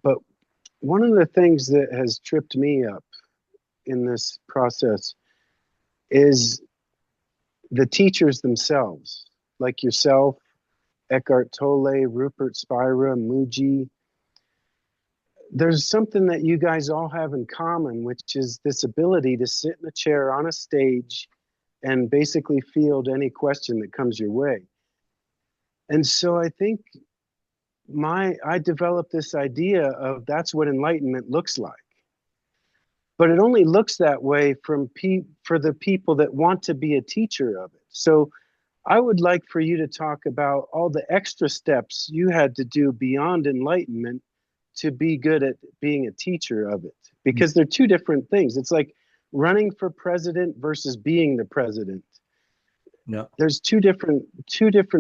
But one of the things that has tripped me up in this process is the teachers themselves, like yourself, Eckhart Tolle, Rupert Spira, Muji. There's something that you guys all have in common, which is this ability to sit in a chair on a stage and basically field any question that comes your way. And so I think I developed this idea of that's what enlightenment looks like. But it only looks that way for the people that want to be a teacher of it. So I would like for you to talk about all the extra steps you had to do beyond enlightenment to be good at being a teacher of it, because they're two different things. It's like running for president versus being the president. Yeah. There's two different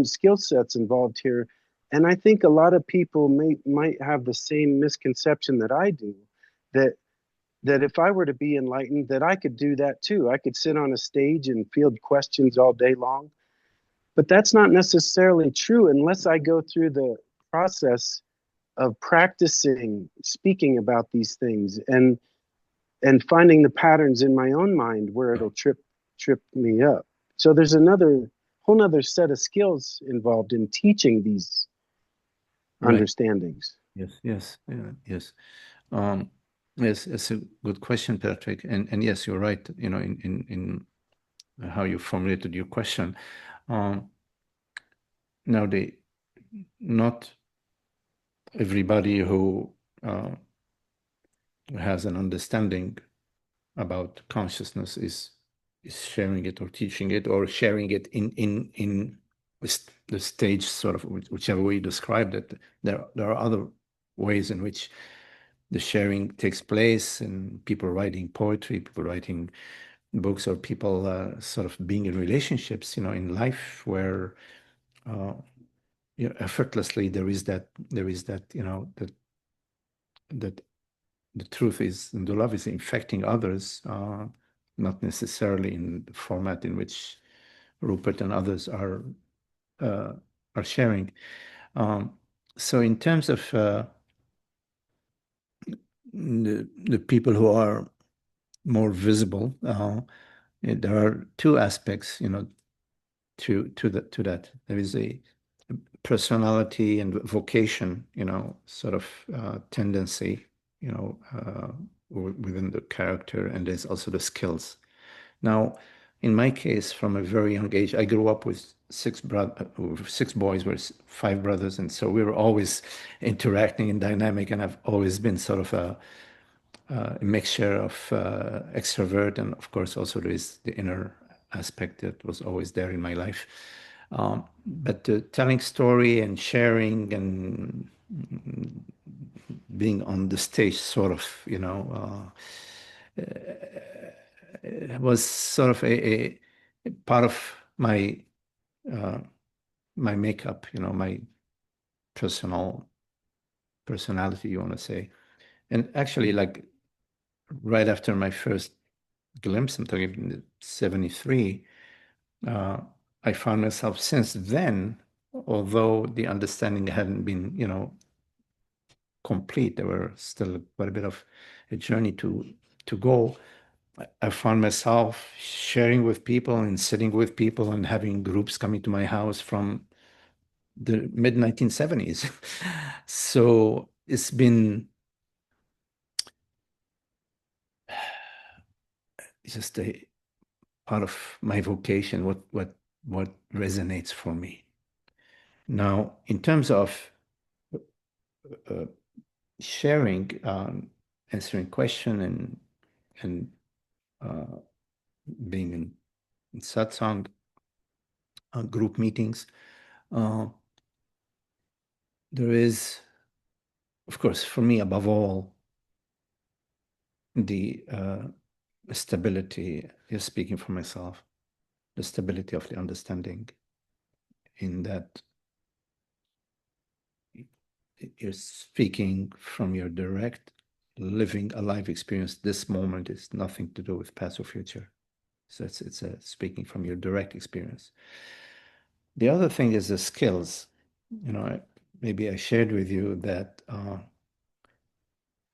skill sets involved here. And I think a lot of people might have the same misconception that I do, that if I were to be enlightened, that I could do that too. I could sit on a stage and field questions all day long. But that's not necessarily true unless I go through the process of practicing speaking about these things and finding the patterns in my own mind where it'll trip me up. So there's whole nother set of skills involved in teaching these understandings. Yes, yes, yes. Yes, it's a good question, Patrick. And yes, you're right, in how you formulated your question. Now, not everybody who has an understanding about consciousness is sharing it or teaching it or sharing it in the stage, sort of, whichever way you described it. There are other ways in which the sharing takes place, and people writing poetry, people writing books, or people sort of being in relationships, in life where effortlessly there is that that the truth is, and the love is infecting others, not necessarily in the format in which Rupert and others are sharing. So in terms of the people who are more visible, there are two aspects, to that. There is a personality and vocation, sort of tendency, within the character, and there's also the skills. Now, in my case, from a very young age, I grew up with six boys, we're five brothers, and so we were always interacting and dynamic, and I've always been sort of a mixture of extrovert, and of course also there is the inner aspect that was always there in my life. But telling story and sharing and being on the stage, sort of, was sort of a part of my my makeup, my personality, you want to say. And actually, like, right after my first glimpse, I'm talking in 73, I found myself since then, although the understanding hadn't been, complete, there were still quite a bit of a journey to go. I found myself sharing with people and sitting with people and having groups coming to my house from the mid 1970s. So it's been just a part of my vocation, what resonates for me. Now, in terms of sharing, answering question and being in satsang, group meetings, there is, of course, for me, above all, the stability, just speaking for myself, the stability of the understanding, in that you're speaking from your direct living a life experience. This moment is nothing to do with past or future. So it's speaking from your direct experience. The other thing is the skills. Maybe I shared with you that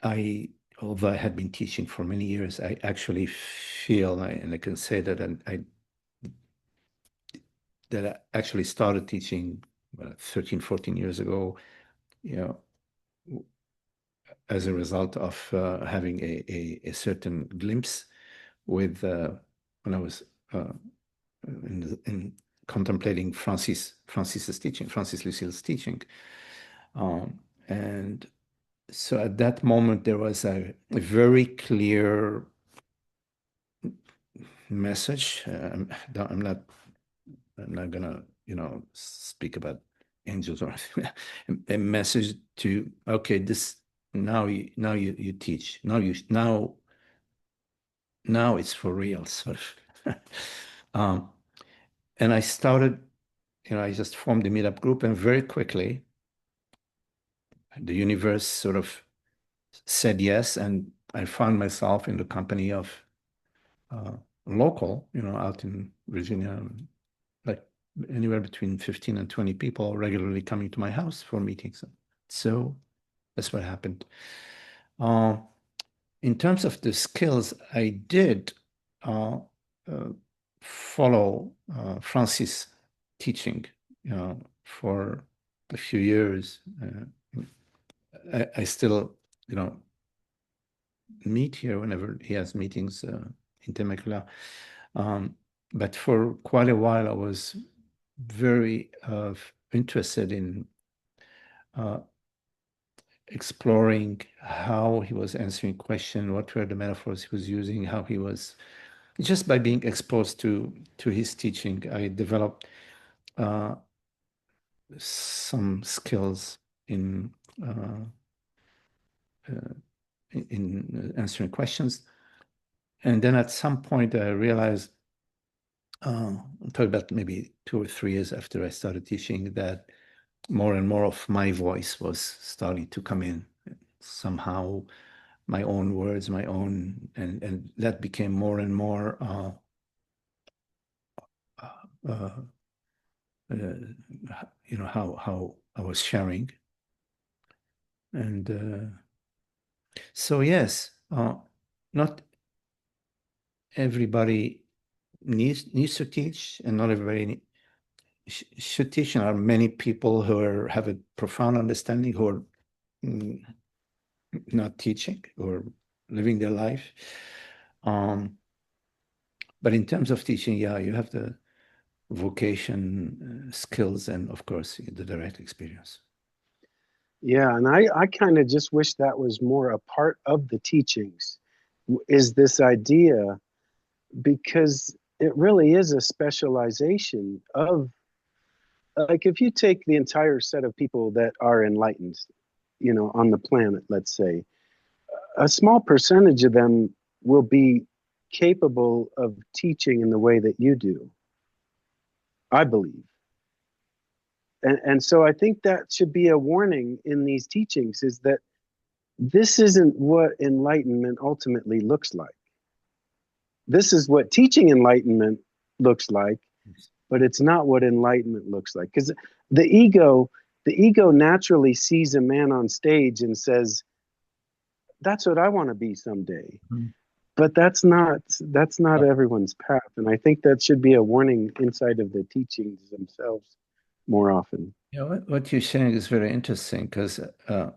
although I had been teaching for many years, I actually feel, and I can say that I actually started teaching 13, 14 years ago, you know, as a result of having a certain glimpse with when I was in contemplating Francis's teaching, Francis Lucille's teaching. And so at that moment, there was a very clear message. I'm not gonna, speak about angels or anything. A message to, okay, this now you teach. Now it's for real, sort of. And I started, I just formed the meetup group, and very quickly the universe sort of said yes, and I found myself in the company of local, out in Virginia, like anywhere between 15 and 20 people regularly coming to my house for meetings. So that's what happened. In terms of the skills, I did follow Francis' teaching for a few years. I still, meet here whenever he has meetings in Temecula. But for quite a while, I was very interested in exploring how he was answering questions, what were the metaphors he was using, how he was, just by being exposed to his teaching, I developed some skills in answering questions. And then at some point I realized, I'm talking about maybe 2 or 3 years after I started teaching, that more and more of my voice was starting to come in. Somehow my own words, and that became more and more how I was sharing. And so yes, not everybody needs to teach, and not everybody should teach. And there are many people who have a profound understanding who are not teaching or living their life. But in terms of teaching, yeah, you have the vocation skills and, of course, the direct experience. Yeah, and I kind of just wish that was more a part of the teachings, is this idea, because it really is a specialization of, like, if you take the entire set of people that are enlightened, on the planet, let's say, a small percentage of them will be capable of teaching in the way that you do, I believe. And so I think that should be a warning in these teachings, is that this isn't what enlightenment ultimately looks like. This is what teaching enlightenment looks like, but it's not what enlightenment looks like. Because the ego naturally sees a man on stage and says, that's what I want to be someday. But that's not everyone's path. And I think that should be a warning inside of the teachings themselves more often. Yeah, what you're saying is very interesting, because the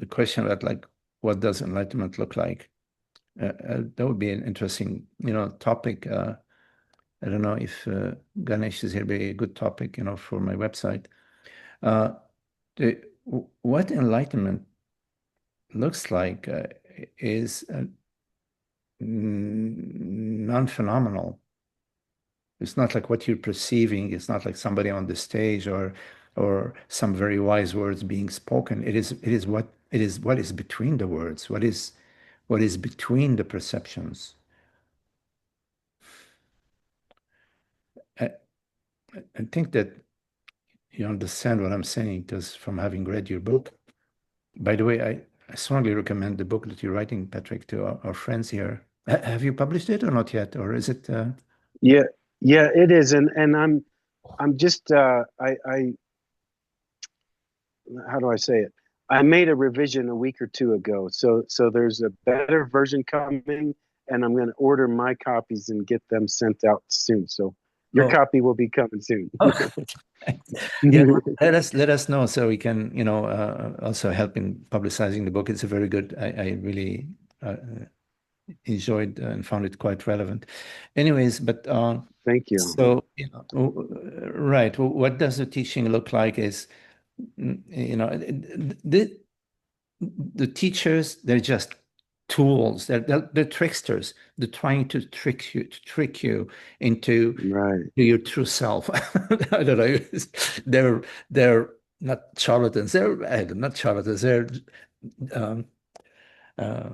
question about, like, what does enlightenment look like? That would be an interesting, topic. I don't know if Ganesh is here, be a good topic, for my website. What enlightenment looks like is non-phenomenal. It's not like what you're perceiving. It's not like somebody on the stage or some very wise words being spoken. It is what is between the words. What is between the perceptions. I, I think that you understand what I'm saying, because from having read your book. By the way, I strongly recommend the book that you're writing, Patrick, to our friends here. Have you published it or not yet, or is it? Yeah, yeah, it is, and I'm just I how do I say it? I made a revision a week or two ago, so there's a better version coming, and I'm going to order my copies and get them sent out soon. So your Oh, copy will be coming soon. oh, yeah. Let us know so we can, also help in publicizing the book. It's a very good. I really enjoyed and found it quite relevant. Anyways, but Thank you. so right. What does the teaching look like? Is the the teachers, they're just tools. They're tricksters. They're trying to trick you into Right. your true self. I don't know. They're not charlatans. Not charlatans. They're um, uh,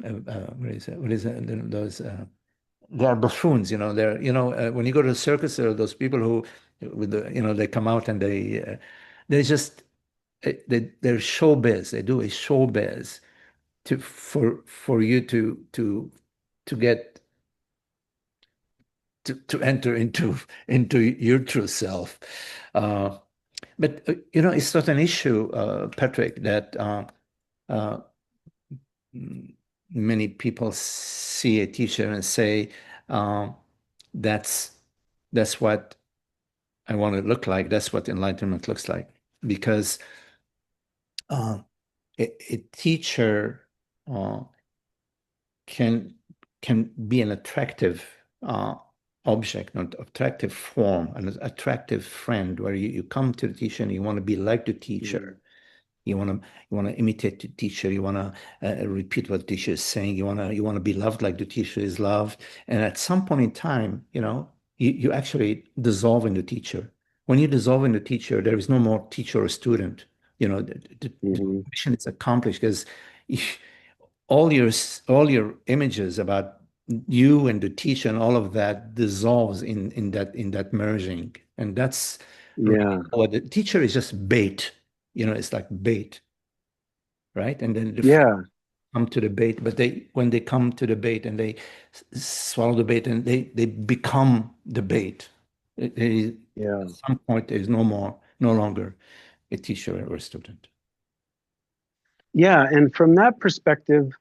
what is it? What is it? Those they are buffoons. They're when you go to the circus, there are those people who with they come out and they just they're showbiz. They do a showbiz for you to get to enter into your true self. Uh, but it's not an issue, Patrick, that uh, many people see a teacher and say, uh, "That's that's what I want to look like. That's what enlightenment looks like." Because uh, a teacher uh, can can be an attractive object, an attractive form, an attractive friend, where you come to the teacher and you want to be like the Mm. teacher. You want to imitate the teacher. You want to repeat what the teacher is saying. You want to be loved like the teacher is loved. And at some point in time, you actually dissolve in the teacher. When you dissolve in the teacher, there is no more teacher or student. The Hmm. mission is accomplished because all your images about you and the teacher and all of that dissolves in that merging, and that's really Yeah. what the teacher is, just bait. It's like bait, right? And then the friends Yeah. come to the bait, but when they come to the bait and they swallow the bait and they become the bait. Yeah. At some point there's no longer a teacher or a student. Yeah. And from that perspective,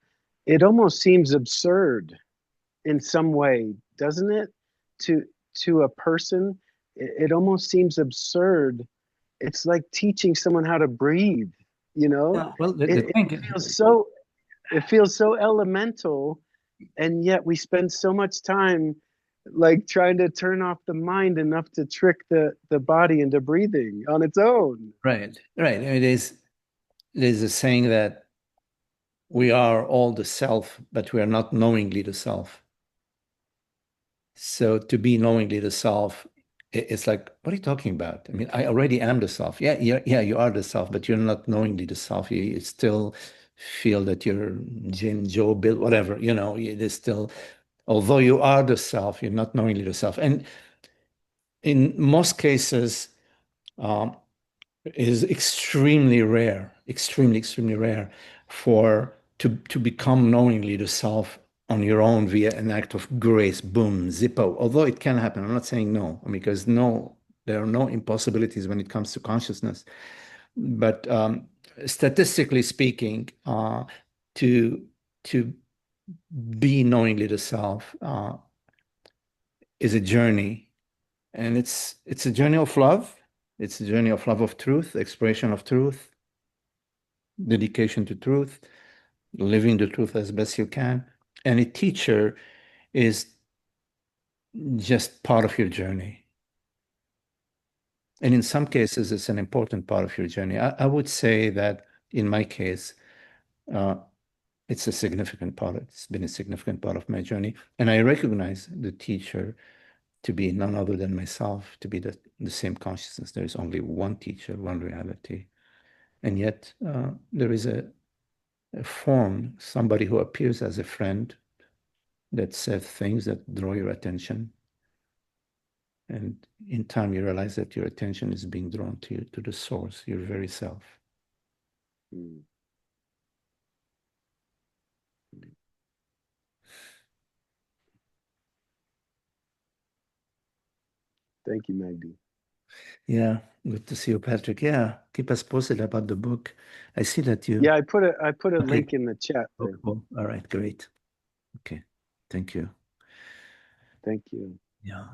it almost seems absurd in some way, doesn't it? To to a person, it almost seems absurd. It's like teaching someone how to breathe, you know? Yeah, well, the It, it thing. feels so it feels so elemental, and yet we spend so much time like trying to turn off the mind enough to trick the body into breathing on its own. Right, right. I mean, there's a saying that we are all the self, but we are not knowingly the self. So to be knowingly the self, it's like, what are you talking about? I mean, I already am the self. Yeah, yeah, yeah, you are the self, but you're not knowingly the self. You still feel that you're Jim, Joe, Bill, whatever, it is still, although you are the self, you're not knowingly the self. And in most cases, um, is extremely, extremely rare to become knowingly the self on your own via an act of grace, boom, zippo. Although it can happen, I'm not saying no, because no, there are no impossibilities when it comes to consciousness. But statistically speaking, to to be knowingly the self is a journey, and it's a journey of love. It's a journey of love of truth, exploration of truth, dedication to truth, living the truth as best you can. And a teacher is just part of your journey. And in some cases, it's an important part of your journey. I would say that in my case, uh, it's a significant part. It's been a significant part of my journey. And I recognize the teacher to be none other than myself, to be the same consciousness. There is only one teacher, one reality. And yet, there is a form, somebody who appears as a friend that says things that draw your attention. And in time, you realize that your attention is being drawn to you, to the source, your very self. Mm. Thank you, Magdi. Yeah, good to see you, Patrick. Yeah, keep us posted about the book. I see that you. Yeah, I put a Okay. link in the chat Oh, there. cool. All right, great. Okay, thank you. Thank you. Yeah.